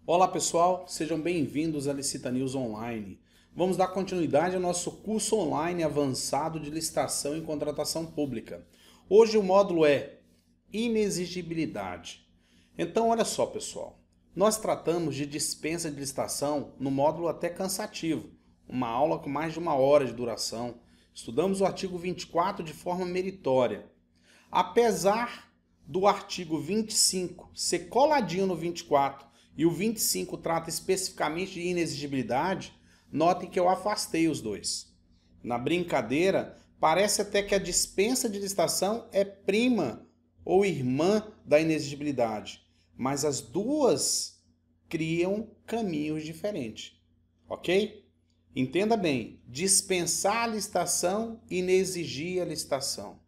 Olá pessoal, sejam bem-vindos à Licita News Online. Vamos dar continuidade ao nosso curso online avançado de licitação e contratação pública. Hoje o módulo é inexigibilidade. Então olha só pessoal, nós tratamos de dispensa de licitação no módulo até cansativo, uma aula com mais de 1 hora de duração. Estudamos o artigo 24 de forma meritória. Apesar do artigo 25 ser coladinho no 24 e o 25 trata especificamente de inexigibilidade, notem que eu afastei os dois. Na brincadeira, parece até que a dispensa de licitação é prima ou irmã da inexigibilidade, mas as duas criam caminhos diferentes, ok? Entenda bem, dispensar a licitação e inexigir a licitação.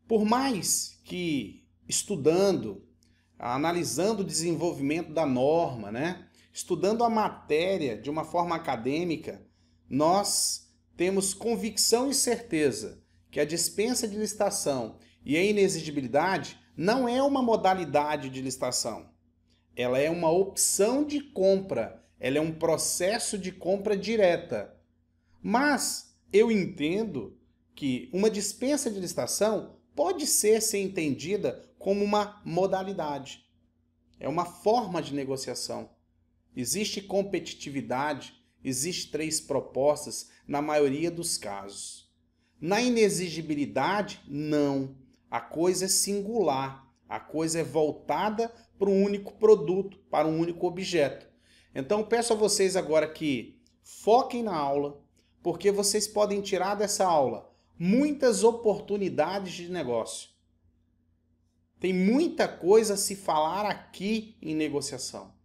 Por mais que estudando, analisando o desenvolvimento da norma, estudando a matéria de uma forma acadêmica, nós temos convicção e certeza que a dispensa de licitação e a inexigibilidade não é uma modalidade de licitação. Ela é uma opção de compra, ela é um processo de compra direta. Mas eu entendo que uma dispensa de licitação pode ser entendida como uma modalidade. É uma forma de negociação. Existe competitividade, existe 3 propostas na maioria dos casos. Na inexigibilidade, não. A coisa é singular, a coisa é voltada para um único produto, para um único objeto. Então peço a vocês agora que foquem na aula, porque vocês podem tirar dessa aula muitas oportunidades de negócio. Tem muita coisa a se falar aqui em negociação,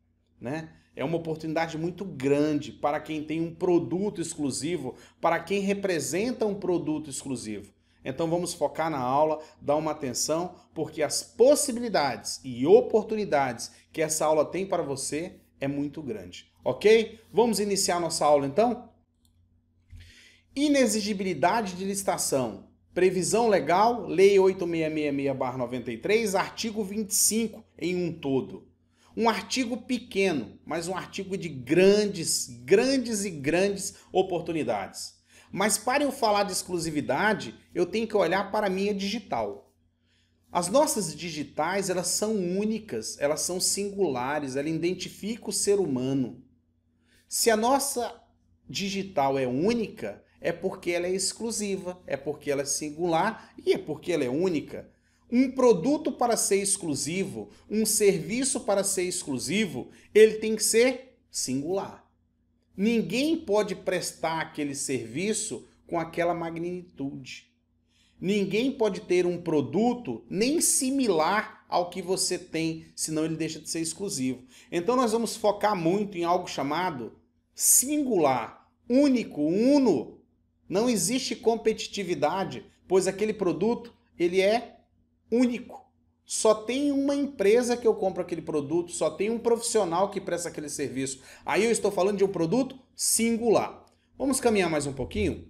É uma oportunidade muito grande para quem tem um produto exclusivo, para quem representa um produto exclusivo. Então vamos focar na aula, dar uma atenção, porque as possibilidades e oportunidades que essa aula tem para você é muito grande, ok? Vamos iniciar nossa aula então? Inexigibilidade de licitação. Previsão legal, Lei 8666/93, artigo 25 em um todo. Um artigo pequeno, mas um artigo de grandes oportunidades. Mas para eu falar de exclusividade, eu tenho que olhar para a minha digital. As nossas digitais, elas são únicas, elas são singulares, ela identifica o ser humano. Se a nossa digital é única, é porque ela é exclusiva, é porque ela é singular e é porque ela é única. Um produto para ser exclusivo, um serviço para ser exclusivo, ele tem que ser singular. Ninguém pode prestar aquele serviço com aquela magnitude. Ninguém pode ter um produto nem similar ao que você tem, senão ele deixa de ser exclusivo. Então nós vamos focar muito em algo chamado singular, único, uno. Não existe competitividade, pois aquele produto ele é único. Só tem uma empresa que eu compro aquele produto, só tem um profissional que presta aquele serviço. Aí eu estou falando de um produto singular. Vamos caminhar mais um pouquinho?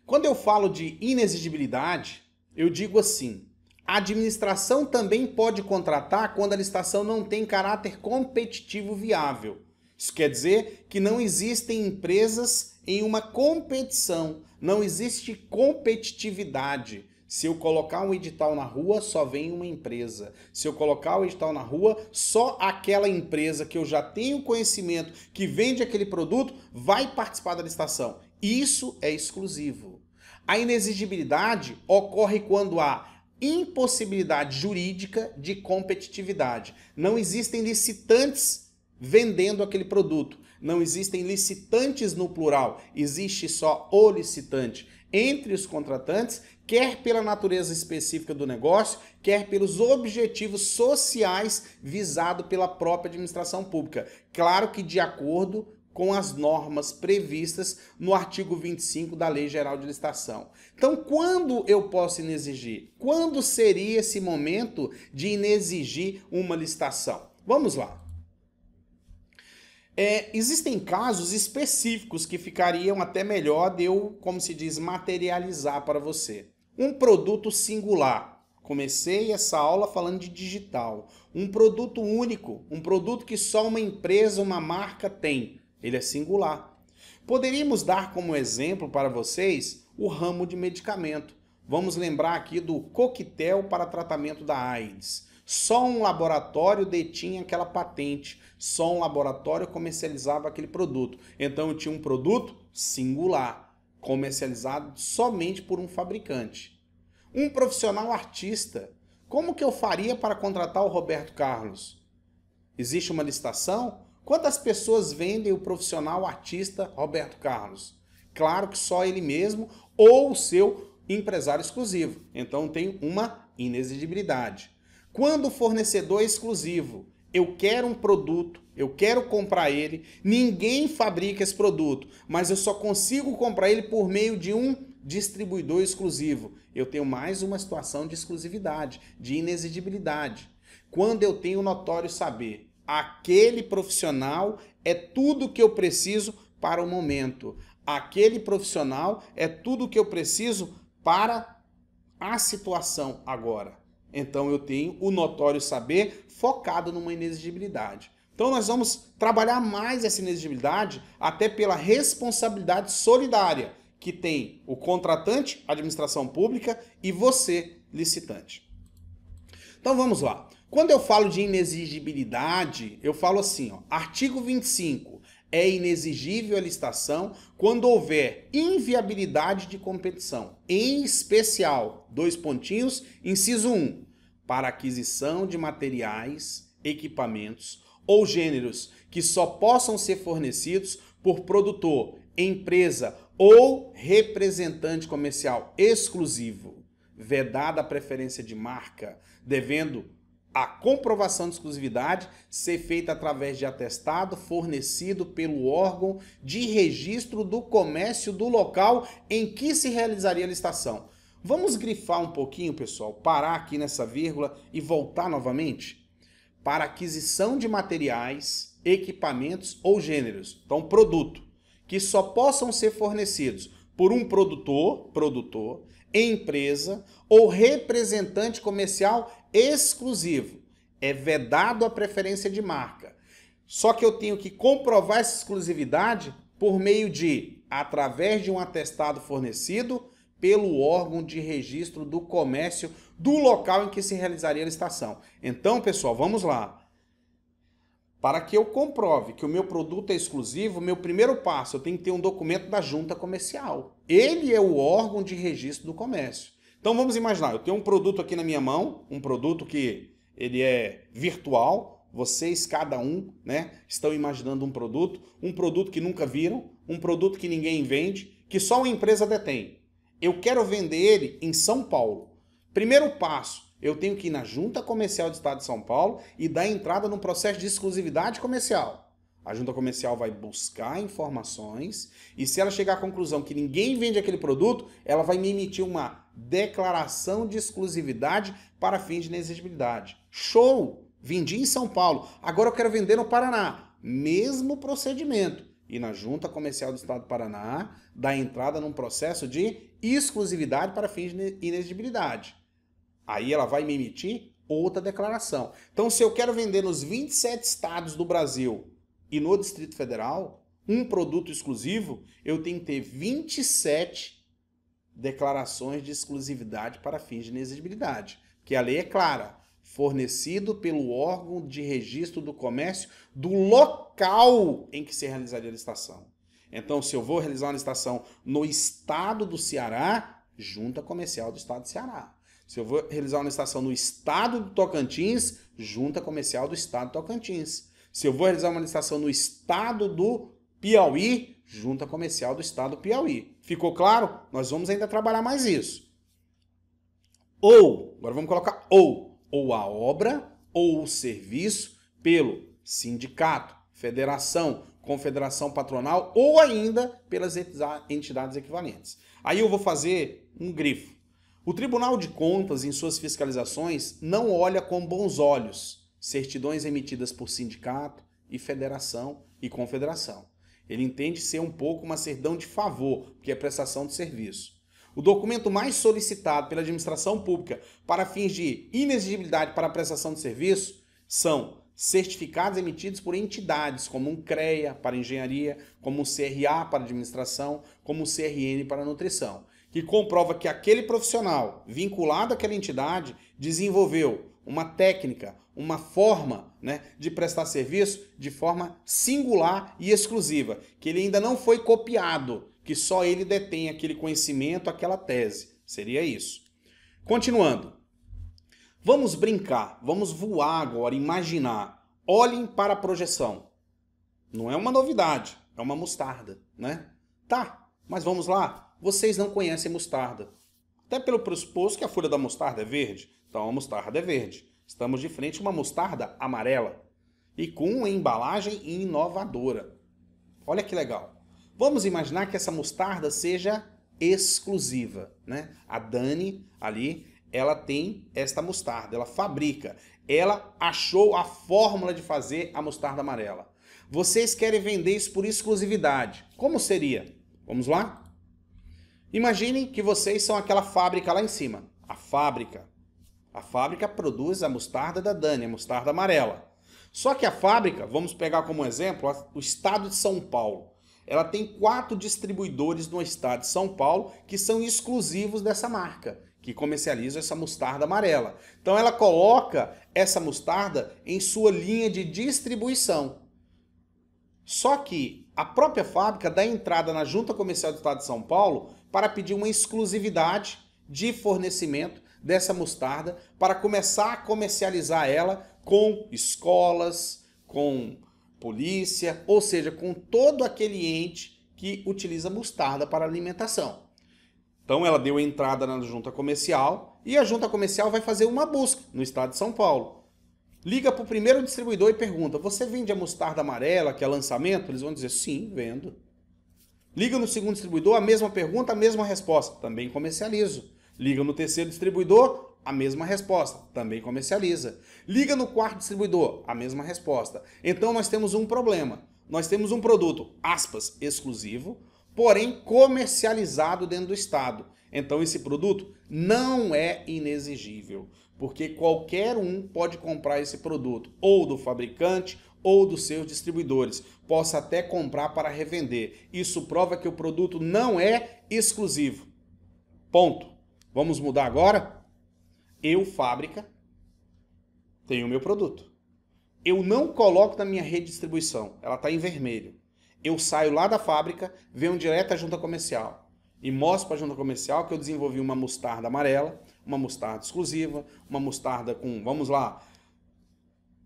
Quando eu falo de inexigibilidade, eu digo assim: a administração também pode contratar quando a licitação não tem caráter competitivo viável. Isso quer dizer que não existem empresas em uma competição, não existe competitividade. Se eu colocar um edital na rua, só vem uma empresa. Se eu colocar o edital na rua, só aquela empresa que eu já tenho conhecimento, que vende aquele produto, vai participar da licitação. Isso é exclusivo. A inexigibilidade ocorre quando há impossibilidade jurídica de competitividade. Não existem licitantes vendendo aquele produto. Não existem licitantes no plural, existe só o licitante. Entre os contratantes, quer pela natureza específica do negócio, quer pelos objetivos sociais visados pela própria administração pública. Claro que de acordo com as normas previstas no artigo 25 da Lei Geral de Licitação. Então, quando eu posso inexigir? Quando seria esse momento de inexigir uma licitação? Vamos lá. Existem casos específicos que ficariam até melhor de eu, como se diz, materializar para você. Um produto singular, Comecei essa aula falando de digital. Um produto único, um produto que só uma empresa, uma marca tem. Ele é singular. Poderíamos dar como exemplo para vocês o ramo de medicamento. Vamos lembrar aqui do coquetel para tratamento da AIDS. Só um laboratório detinha aquela patente, só um laboratório comercializava aquele produto. Então eu tinha um produto singular, comercializado somente por um fabricante. Um profissional artista, como que eu faria para contratar o Roberto Carlos? Existe uma licitação? Quantas pessoas vendem o profissional artista Roberto Carlos? Claro que só ele mesmo ou o seu empresário exclusivo. Então tem uma inexigibilidade. Quando o fornecedor é exclusivo, eu quero um produto, eu quero comprar ele, ninguém fabrica esse produto, mas eu só consigo comprar ele por meio de um distribuidor exclusivo. Eu tenho mais uma situação de exclusividade, de inexigibilidade. Quando eu tenho notório saber, aquele profissional é tudo que eu preciso para o momento. Aquele profissional é tudo que eu preciso para a situação agora. Então eu tenho o notório saber focado numa inexigibilidade. Então nós vamos trabalhar mais essa inexigibilidade até pela responsabilidade solidária que tem o contratante, a administração pública, e você, licitante. Então vamos lá. Quando eu falo de inexigibilidade, eu falo assim, ó, artigo 25, é inexigível a licitação quando houver inviabilidade de competição, em especial, inciso 1, para aquisição de materiais, equipamentos ou gêneros que só possam ser fornecidos por produtor, empresa ou representante comercial exclusivo, vedada a preferência de marca, devendo a comprovação de exclusividade ser feita através de atestado fornecido pelo órgão de registro do comércio do local em que se realizaria a licitação. Vamos grifar um pouquinho, pessoal, parar aqui nessa vírgula e voltar novamente? Para aquisição de materiais, equipamentos ou gêneros, então produto, que só possam ser fornecidos por um produtor, empresa ou representante comercial exclusivo. É vedado a preferência de marca. Só que eu tenho que comprovar essa exclusividade por meio de, através de um atestado fornecido pelo órgão de registro do comércio do local em que se realizaria a licitação. Então, pessoal, vamos lá. Para que eu comprove que o meu produto é exclusivo, meu primeiro passo, eu tenho que ter um documento da junta comercial. Ele é o órgão de registro do comércio. Então vamos imaginar, eu tenho um produto aqui na minha mão, um produto que ele é virtual, vocês, cada um, né, estão imaginando um produto que nunca viram, um produto que ninguém vende, que só uma empresa detém. Eu quero vender ele em São Paulo. Primeiro passo, eu tenho que ir na Junta Comercial do Estado de São Paulo e dar entrada num processo de exclusividade comercial. A Junta Comercial vai buscar informações e se ela chegar à conclusão que ninguém vende aquele produto, ela vai me emitir uma declaração de exclusividade para fins de inexigibilidade. Show! Vendi em São Paulo, agora eu quero vender no Paraná. Mesmo procedimento. E na Junta Comercial do Estado do Paraná, dar entrada num processo de exclusividade para fins de inexigibilidade. Aí ela vai me emitir outra declaração. Então, se eu quero vender nos 27 estados do Brasil e no Distrito Federal um produto exclusivo, eu tenho que ter 27 declarações de exclusividade para fins de inexigibilidade. Porque a lei é clara. Fornecido pelo órgão de registro do comércio do local em que se realizaria a licitação. Então, se eu vou realizar uma licitação no estado do Ceará, Junta Comercial do Estado do Ceará. Se eu vou realizar uma licitação no estado do Tocantins, Junta Comercial do Estado do Tocantins. Se eu vou realizar uma licitação no estado do Piauí, Junta Comercial do Estado do Piauí. Ficou claro? Nós vamos ainda trabalhar mais isso. Agora vamos colocar ou a obra ou o serviço pelo sindicato, federação, confederação patronal ou ainda pelas entidades equivalentes. Aí eu vou fazer um grifo. O Tribunal de Contas, em suas fiscalizações, não olha com bons olhos certidões emitidas por sindicato e federação e confederação. Ele entende ser um pouco uma certidão de favor, que é prestação de serviço. O documento mais solicitado pela administração pública para fins de inexigibilidade para a prestação de serviço são certificados emitidos por entidades como um CREA para engenharia, como um CRA para administração, como um CRN para nutrição, que comprova que aquele profissional vinculado àquela entidade desenvolveu uma técnica, uma forma, né, de prestar serviço de forma singular e exclusiva, que ele ainda não foi copiado, que só ele detém aquele conhecimento, aquela tese. Seria isso. Continuando. Vamos brincar, vamos voar agora, imaginar. Olhem para a projeção. Não é uma novidade, é uma mostarda, né? Tá, mas vamos lá. Vocês não conhecem mostarda. Até pelo pressuposto que a folha da mostarda é verde. Então a mostarda é verde. Estamos de frente a uma mostarda amarela. E com uma embalagem inovadora. Olha que legal. Vamos imaginar que essa mostarda seja exclusiva, né? A Dani ali, ela tem esta mostarda, ela fabrica. Ela achou a fórmula de fazer a mostarda amarela. Vocês querem vender isso por exclusividade. Como seria? Vamos lá? Imaginem que vocês são aquela fábrica lá em cima. A fábrica produz a mostarda da Dani, a mostarda amarela. Só que a fábrica, vamos pegar como exemplo o estado de São Paulo. Ela tem 4 distribuidores no estado de São Paulo que são exclusivos dessa marca, que comercializam essa mostarda amarela. Então ela coloca essa mostarda em sua linha de distribuição. Só que a própria fábrica dá entrada na Junta Comercial do Estado de São Paulo para pedir uma exclusividade de fornecimento dessa mostarda para começar a comercializar ela com escolas, com polícia, ou seja, com todo aquele ente que utiliza mostarda para alimentação. Então ela deu entrada na junta comercial e a junta comercial vai fazer uma busca no estado de São Paulo. Liga para o primeiro distribuidor e pergunta: você vende a mostarda amarela, que é lançamento? Eles vão dizer: sim, vendo. Liga no segundo distribuidor, a mesma pergunta, a mesma resposta. Também comercializo. Liga no terceiro distribuidor, a mesma resposta. Também comercializa. Liga no quarto distribuidor, a mesma resposta. Então nós temos um problema. Nós temos um produto, aspas, exclusivo, porém comercializado dentro do estado. Então esse produto não é inexigível, porque qualquer um pode comprar esse produto, ou do fabricante, ou dos seus distribuidores. Possa até comprar para revender. Isso prova que o produto não é exclusivo. Ponto. Vamos mudar agora? Eu, fábrica, tenho o meu produto. Eu não coloco na minha rede de distribuição. Ela está em vermelho. Eu saio lá da fábrica, venho direto à junta comercial e mostro para a junta comercial que eu desenvolvi uma mostarda amarela, uma mostarda exclusiva, uma mostarda com, vamos lá,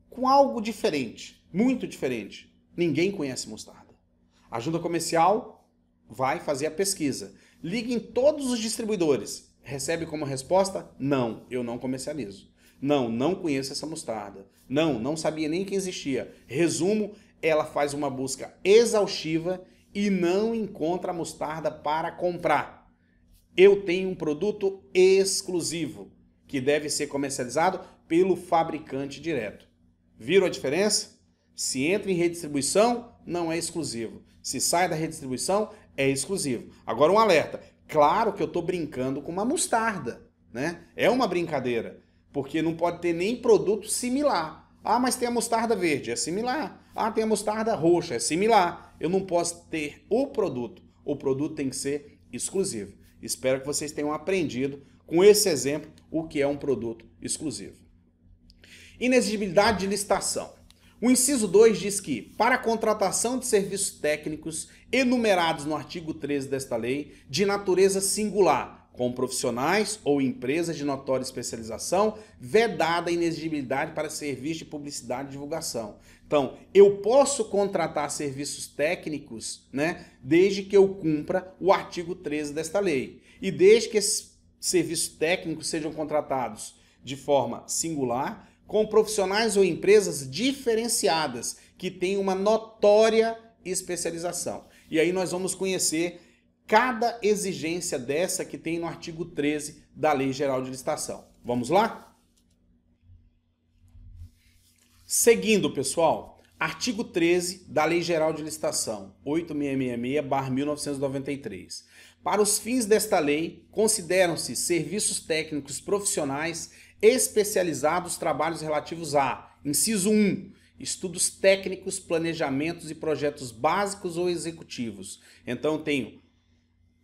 com algo diferente, muito diferente. Ninguém conhece mostarda. A junta comercial vai fazer a pesquisa. Liga em todos os distribuidores. Recebe como resposta: não, eu não comercializo. Não, não conheço essa mostarda. Não, não sabia nem que existia. Resumo, ela faz uma busca exaustiva e não encontra a mostarda para comprar. Eu tenho um produto exclusivo que deve ser comercializado pelo fabricante direto. Viram a diferença? Se entra em redistribuição, não é exclusivo. Se sai da redistribuição, é exclusivo. Agora um alerta. Claro que eu estou brincando com uma mostarda, né? É uma brincadeira, porque não pode ter nem produto similar. Ah, mas tem a mostarda verde, é similar. Ah, tem a mostarda roxa, é similar. Eu não posso ter o produto. O produto tem que ser exclusivo. Espero que vocês tenham aprendido com esse exemplo o que é um produto exclusivo. Inexigibilidade de licitação. O inciso 2 diz que, para a contratação de serviços técnicos enumerados no artigo 13 desta lei, de natureza singular, com profissionais ou empresas de notória especialização, vedada a inexigibilidade para serviços de publicidade e divulgação. Então, eu posso contratar serviços técnicos, né, desde que eu cumpra o artigo 13 desta lei. E desde que esses serviços técnicos sejam contratados de forma singular, com profissionais ou empresas diferenciadas, que têm uma notória especialização. E aí nós vamos conhecer cada exigência dessa que tem no artigo 13 da Lei Geral de Licitação. Vamos lá? Seguindo, pessoal, Artigo 13 da Lei Geral de Licitação, 8666/1993. Para os fins desta lei, consideram-se serviços técnicos profissionais especializados trabalhos relativos a: inciso 1, estudos técnicos, planejamentos e projetos básicos ou executivos. Então, eu tenho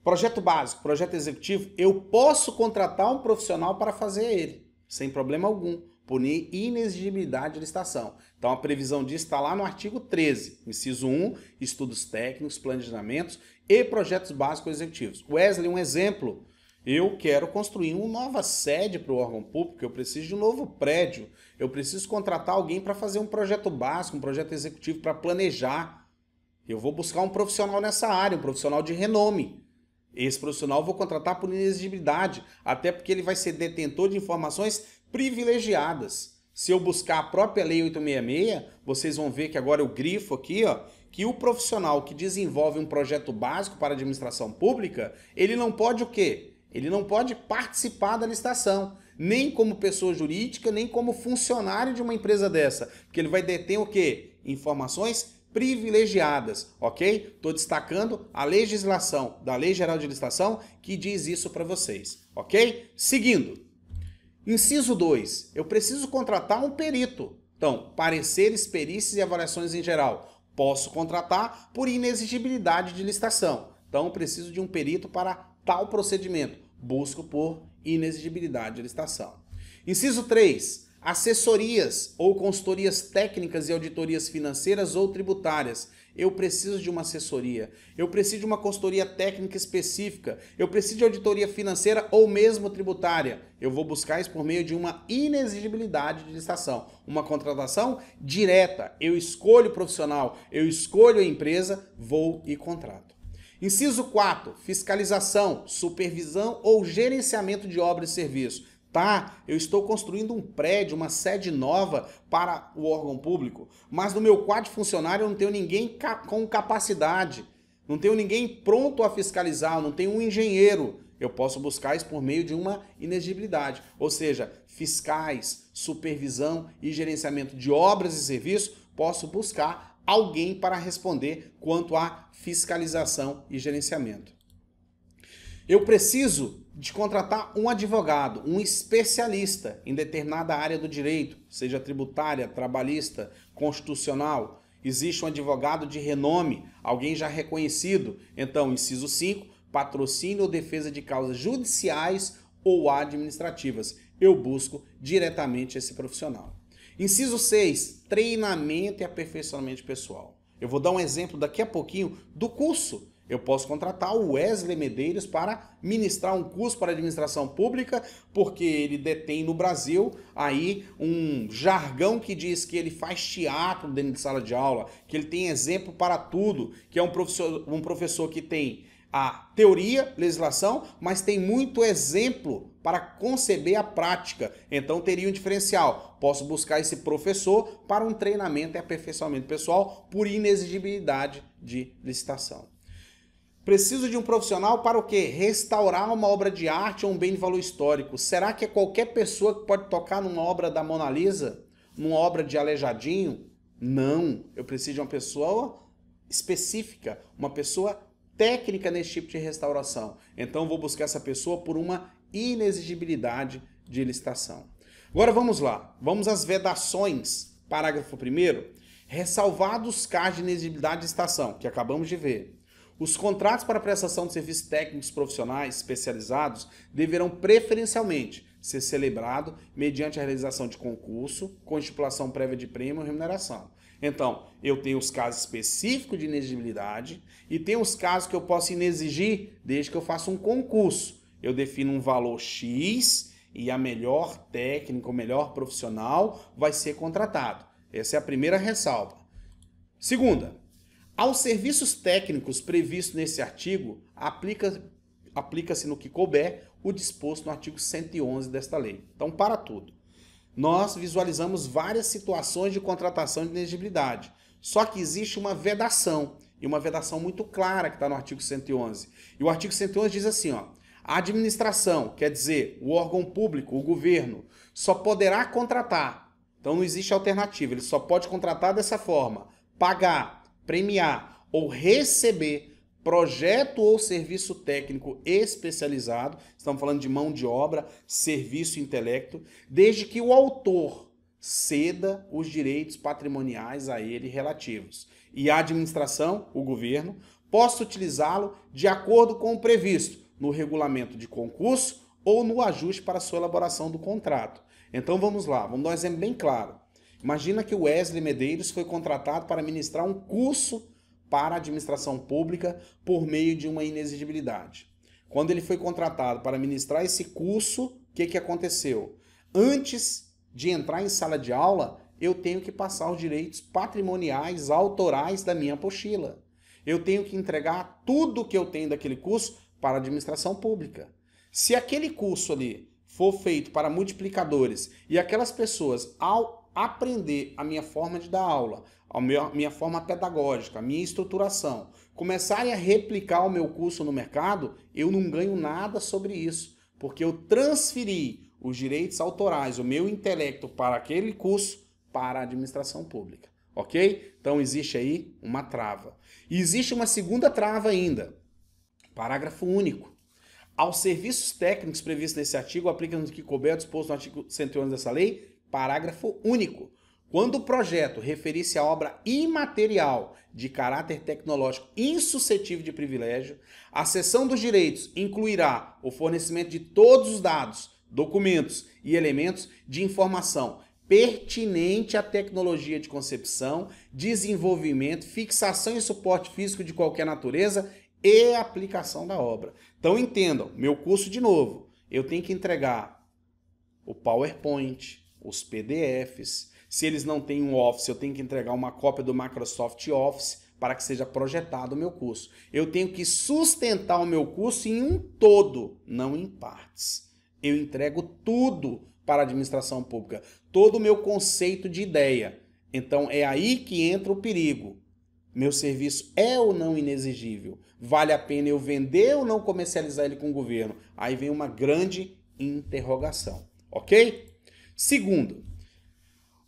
projeto básico, projeto executivo, eu posso contratar um profissional para fazer ele, sem problema algum, por inexigibilidade de licitação. Então, a previsão disso está lá no artigo 13, inciso 1, estudos técnicos, planejamentos e projetos básicos executivos. Wesley, um exemplo. Eu quero construir uma nova sede para o órgão público, eu preciso de um novo prédio, eu preciso contratar alguém para fazer um projeto básico, um projeto executivo para planejar. Eu vou buscar um profissional nessa área, um profissional de renome. Esse profissional eu vou contratar por inexigibilidade, até porque ele vai ser detentor de informações privilegiadas. Se eu buscar a própria Lei 866, vocês vão ver que agora eu grifo aqui, ó, que o profissional que desenvolve um projeto básico para a administração pública, ele não pode o quê? Ele não pode participar da licitação, nem como pessoa jurídica, nem como funcionário de uma empresa dessa, porque ele vai deter o quê? Informações privilegiadas, ok? Estou destacando a legislação da Lei Geral de Licitação que diz isso para vocês, ok? Seguindo. Inciso 2. Eu preciso contratar um perito. Então, pareceres, perícias e avaliações em geral. Posso contratar por inexigibilidade de licitação. Então, eu preciso de um perito para tal procedimento. Busco por inexigibilidade de licitação. Inciso 3. Assessorias ou consultorias técnicas e auditorias financeiras ou tributárias. Eu preciso de uma assessoria, eu preciso de uma consultoria técnica específica, eu preciso de auditoria financeira ou mesmo tributária. Eu vou buscar isso por meio de uma inexigibilidade de licitação, uma contratação direta. Eu escolho o profissional, eu escolho a empresa, vou e contrato. Inciso 4, fiscalização, supervisão ou gerenciamento de obras e serviços. Tá, eu estou construindo um prédio, uma sede nova para o órgão público, mas no meu quadro de funcionário eu não tenho ninguém com capacidade, não tenho ninguém pronto a fiscalizar, não tenho um engenheiro. Eu posso buscar isso por meio de uma inexigibilidade, ou seja, fiscais, supervisão e gerenciamento de obras e serviços, posso buscar alguém para responder quanto à fiscalização e gerenciamento. Eu preciso de contratar um advogado, um especialista em determinada área do direito, seja tributária, trabalhista, constitucional. Existe um advogado de renome, alguém já reconhecido. Então, inciso 5, patrocínio ou defesa de causas judiciais ou administrativas. Eu busco diretamente esse profissional. Inciso 6, treinamento e aperfeiçoamento pessoal. Eu vou dar um exemplo daqui a pouquinho do curso. Eu posso contratar o Wesley Medeiros para ministrar um curso para administração pública, porque ele detém no Brasil aí um jargão que diz que ele faz teatro dentro de sala de aula, que ele tem exemplo para tudo, que é um professor que tem a teoria, legislação, mas tem muito exemplo para conceber a prática. Então teria um diferencial. Posso buscar esse professor para um treinamento e aperfeiçoamento pessoal por inexigibilidade de licitação. Preciso de um profissional para o quê? Restaurar uma obra de arte ou um bem de valor histórico. Será que é qualquer pessoa que pode tocar numa obra da Mona Lisa? Numa obra de Aleijadinho? Não. Eu preciso de uma pessoa específica, uma pessoa técnica nesse tipo de restauração. Então vou buscar essa pessoa por uma inexigibilidade de licitação. Agora vamos lá. Vamos às vedações. Parágrafo 1º. Ressalvados os casos de inexigibilidade de licitação, que acabamos de ver. Os contratos para prestação de serviços técnicos profissionais especializados deverão preferencialmente ser celebrados mediante a realização de concurso, com estipulação prévia de prêmio ou remuneração. Então, eu tenho os casos específicos de inexigibilidade e tenho os casos que eu posso inexigir desde que eu faça um concurso. Eu defino um valor X e a melhor técnica, o melhor profissional vai ser contratado. Essa é a primeira ressalva. Segunda, aos serviços técnicos previstos nesse artigo, aplica-se no que couber o disposto no artigo 111 desta lei. Então, para tudo. Nós visualizamos várias situações de contratação de inexigibilidade. Só que existe uma vedação, e uma vedação muito clara que está no artigo 111. E o artigo 111 diz assim, ó, a administração, quer dizer, o órgão público, o governo, só poderá contratar Então não existe alternativa, ele só pode contratar dessa forma: pagar, premiar ou receber projeto ou serviço técnico especializado, estamos falando de mão de obra, serviço e intelecto, desde que o autor ceda os direitos patrimoniais a ele relativos. E a administração, o governo, possa utilizá-lo de acordo com o previsto no regulamento de concurso ou no ajuste para a sua elaboração do contrato. Então vamos lá, vamos dar um exemplo bem claro. Imagina que o Wesley Medeiros foi contratado para ministrar um curso para a administração pública por meio de uma inexigibilidade. Quando ele foi contratado para ministrar esse curso, o que aconteceu? Antes de entrar em sala de aula, eu tenho que passar os direitos patrimoniais, autorais da minha apostila. Eu tenho que entregar tudo que eu tenho daquele curso para a administração pública. Se aquele curso ali for feito para multiplicadores e aquelas pessoas, ao aprender a minha forma de dar aula, a minha forma pedagógica, a minha estruturação, começarem a replicar o meu curso no mercado, eu não ganho nada sobre isso, porque eu transferi os direitos autorais, o meu intelecto para aquele curso, para a administração pública, ok? Então existe aí uma trava. E existe uma segunda trava ainda, parágrafo único. Aos serviços técnicos previstos nesse artigo, aplica-nos o que couber disposto no artigo 111 dessa lei, parágrafo único. Quando o projeto referir-se a obra imaterial de caráter tecnológico insuscetível de privilégio, a cessão dos direitos incluirá o fornecimento de todos os dados, documentos e elementos de informação pertinente à tecnologia de concepção, desenvolvimento, fixação e suporte físico de qualquer natureza e aplicação da obra. Então entendam, meu curso de novo, eu tenho que entregar o PowerPoint, os PDFs. Se eles não têm um Office, eu tenho que entregar uma cópia do Microsoft Office para que seja projetado o meu curso. Eu tenho que sustentar o meu curso em um todo, não em partes. Eu entrego tudo para a administração pública, todo o meu conceito de ideia. Então é aí que entra o perigo. Meu serviço é ou não inexigível? Vale a pena eu vender ou não comercializar ele com o governo? Aí vem uma grande interrogação, ok? Segundo,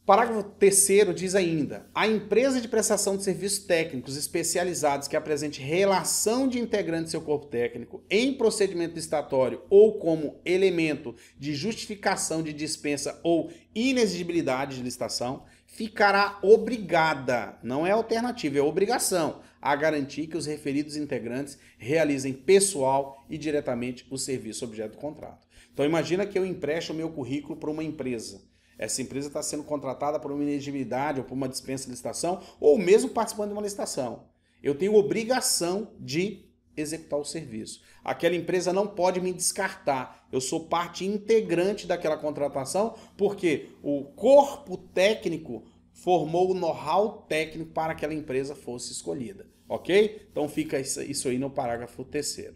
parágrafo 3º diz ainda: a empresa de prestação de serviços técnicos especializados que apresente relação de integrante de seu corpo técnico em procedimento licitatório ou como elemento de justificação de dispensa ou inexigibilidade de licitação, ficará obrigada, não é alternativa, é obrigação, a garantir que os referidos integrantes realizem pessoal e diretamente o serviço objeto do contrato. Então imagina que eu empresto o meu currículo para uma empresa. Essa empresa está sendo contratada por uma inexigibilidade ou por uma dispensa de licitação, ou mesmo participando de uma licitação. Eu tenho obrigação de executar o serviço. Aquela empresa não pode me descartar. Eu sou parte integrante daquela contratação, porque o corpo técnico formou o know-how técnico para que aquela empresa fosse escolhida. Ok? Então fica isso aí no parágrafo 3º.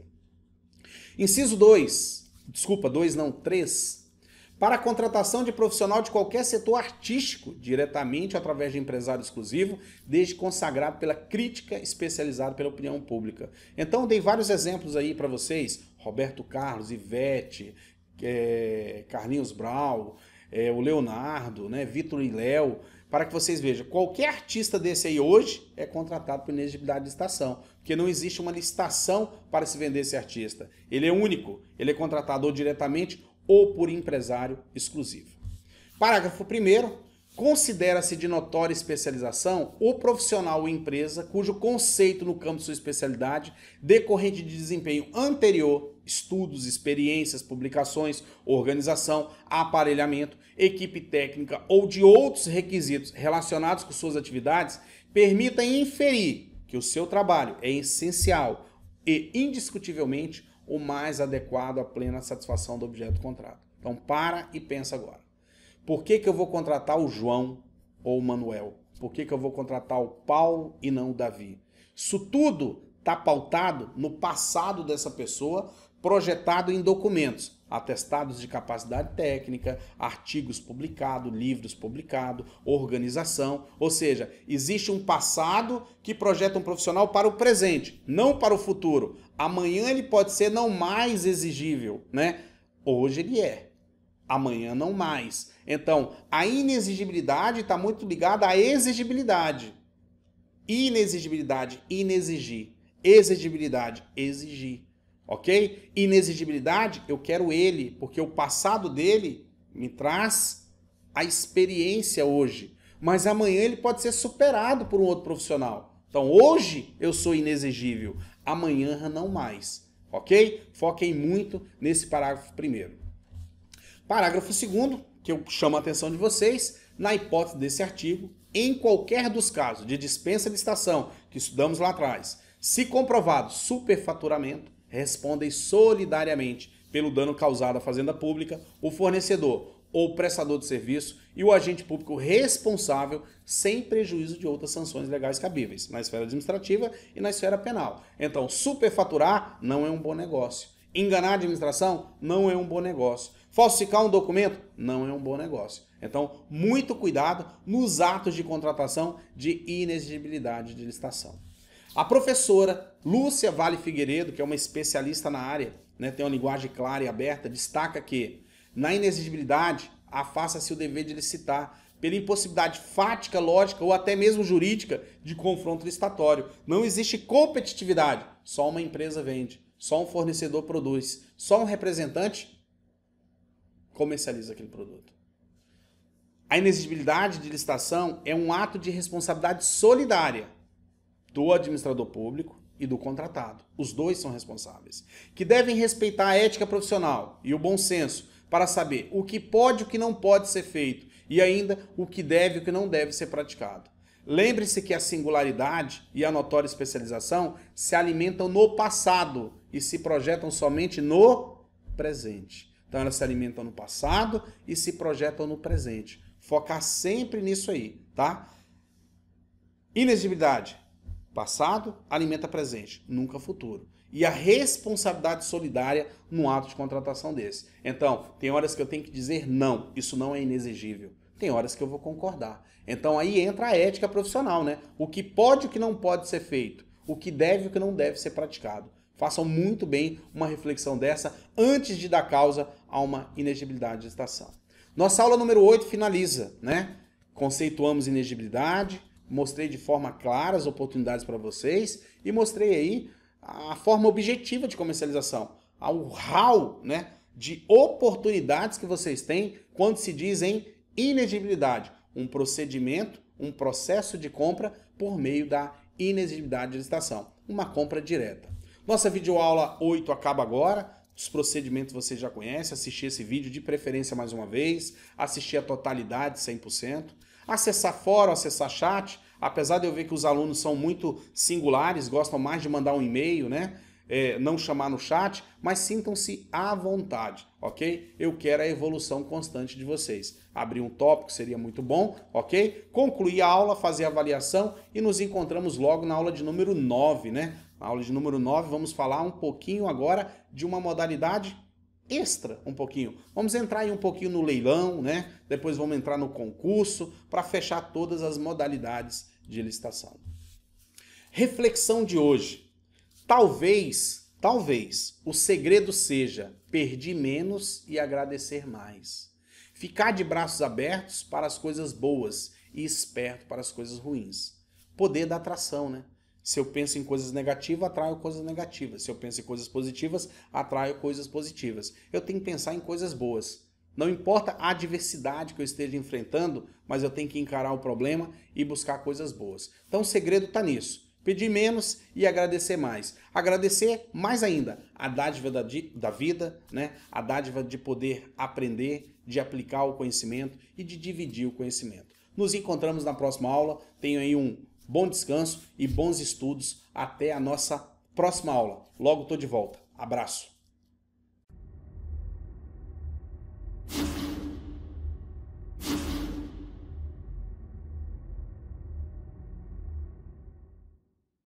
Inciso 2. Desculpa, 2 não, 3. Para a contratação de profissional de qualquer setor artístico, diretamente através de empresário exclusivo, desde consagrado pela crítica especializada pela opinião pública. Então, dei vários exemplos aí para vocês. Roberto Carlos, Ivete, Carlinhos Brau, o Leonardo, né, Vitor e Léo, para que vocês vejam, qualquer artista desse aí hoje é contratado por inexigibilidade de licitação, porque não existe uma licitação para se vender esse artista. Ele é único, ele é contratado ou diretamente ou por empresário exclusivo. Parágrafo 1º. Considera-se de notória especialização o profissional ou empresa cujo conceito no campo de sua especialidade, decorrente de desempenho anterior, estudos, experiências, publicações, organização, aparelhamento, equipe técnica ou de outros requisitos relacionados com suas atividades, permita inferir que o seu trabalho é essencial e indiscutivelmente o mais adequado à plena satisfação do objeto do contrato. Então para e pensa agora. Por que eu vou contratar o João ou o Manuel? Por que eu vou contratar o Paulo e não o Davi? Isso tudo está pautado no passado dessa pessoa, projetado em documentos, atestados de capacidade técnica, artigos publicados, livros publicados, organização. Ou seja, existe um passado que projeta um profissional para o presente, não para o futuro. Amanhã ele pode ser não mais exigível, né? Hoje ele é. amanhã não mais. Então, a inexigibilidade está muito ligada à exigibilidade. Inexigibilidade, inexigir. Exigibilidade, exigir. Ok? Inexigibilidade, eu quero ele, porque o passado dele me traz a experiência hoje. Mas amanhã ele pode ser superado por um outro profissional. Então, hoje eu sou inexigível, amanhã não mais. Ok? Foquem muito nesse parágrafo primeiro. Parágrafo segundo, que eu chamo a atenção de vocês, na hipótese desse artigo, em qualquer dos casos de dispensa de licitação que estudamos lá atrás, se comprovado superfaturamento, respondem solidariamente pelo dano causado à fazenda pública, o fornecedor ou o prestador de serviço e o agente público responsável, sem prejuízo de outras sanções legais cabíveis, na esfera administrativa e na esfera penal. Então, superfaturar não é um bom negócio. Enganar a administração não é um bom negócio. Falsificar um documento não é um bom negócio. Então, muito cuidado nos atos de contratação de inexigibilidade de licitação. A professora Lúcia Vale Figueiredo, que é uma especialista na área, né, tem uma linguagem clara e aberta, destaca que, na inexigibilidade, afasta-se o dever de licitar pela impossibilidade fática, lógica ou até mesmo jurídica de confronto licitatório. Não existe competitividade, só uma empresa vende, só um fornecedor produz, só um representante comercializa aquele produto. A inexigibilidade de licitação é um ato de responsabilidade solidária do administrador público e do contratado. Os dois são responsáveis, que devem respeitar a ética profissional e o bom senso para saber o que pode e o que não pode ser feito e ainda o que deve e o que não deve ser praticado. Lembre-se que a singularidade e a notória especialização se alimentam no passado e se projetam somente no presente. Então elas se alimentam no passado e se projetam no presente. Focar sempre nisso aí, tá? Inexigibilidade. Passado alimenta presente, nunca futuro. E a responsabilidade solidária no ato de contratação desse. Então, tem horas que eu tenho que dizer não, isso não é inexigível. Tem horas que eu vou concordar. Então aí entra a ética profissional, né? O que pode e o que não pode ser feito. O que deve e o que não deve ser praticado. Façam muito bem uma reflexão dessa antes de dar causa a uma inexigibilidade de licitação. Nossa aula número 8 finaliza, né? Conceituamos inexigibilidade, mostrei de forma clara as oportunidades para vocês e mostrei aí a forma objetiva de comercialização, o hall, né, de oportunidades que vocês têm quando se diz em inexigibilidade, um procedimento, um processo de compra por meio da inexigibilidade de licitação, uma compra direta. Nossa videoaula 8 acaba agora. Os procedimentos você já conhece, assistir esse vídeo de preferência mais uma vez, assistir a totalidade 100%, acessar fórum, acessar chat, apesar de eu ver que os alunos são muito singulares, gostam mais de mandar um e-mail, né? Não chamar no chat, mas sintam-se à vontade, ok? Eu quero a evolução constante de vocês. Abrir um tópico seria muito bom, ok? Concluir a aula, fazer a avaliação e nos encontramos logo na aula de número 9, né? Na aula de número 9 vamos falar um pouquinho agora de uma modalidade extra, um pouquinho. Vamos entrar aí um pouquinho no leilão, né? Depois vamos entrar no concurso para fechar todas as modalidades de licitação. Reflexão de hoje. Talvez o segredo seja perder menos e agradecer mais. Ficar de braços abertos para as coisas boas e esperto para as coisas ruins. Poder da atração, né? Se eu penso em coisas negativas, atraio coisas negativas. Se eu penso em coisas positivas, atraio coisas positivas. Eu tenho que pensar em coisas boas. Não importa a adversidade que eu esteja enfrentando, mas eu tenho que encarar o problema e buscar coisas boas. Então o segredo está nisso. Pedir menos e agradecer mais. Agradecer mais ainda a dádiva da vida, né? A dádiva de poder aprender, de aplicar o conhecimento e de dividir o conhecimento. Nos encontramos na próxima aula. Tenham aí um bom descanso e bons estudos. Até a nossa próxima aula. Logo estou de volta. Abraço.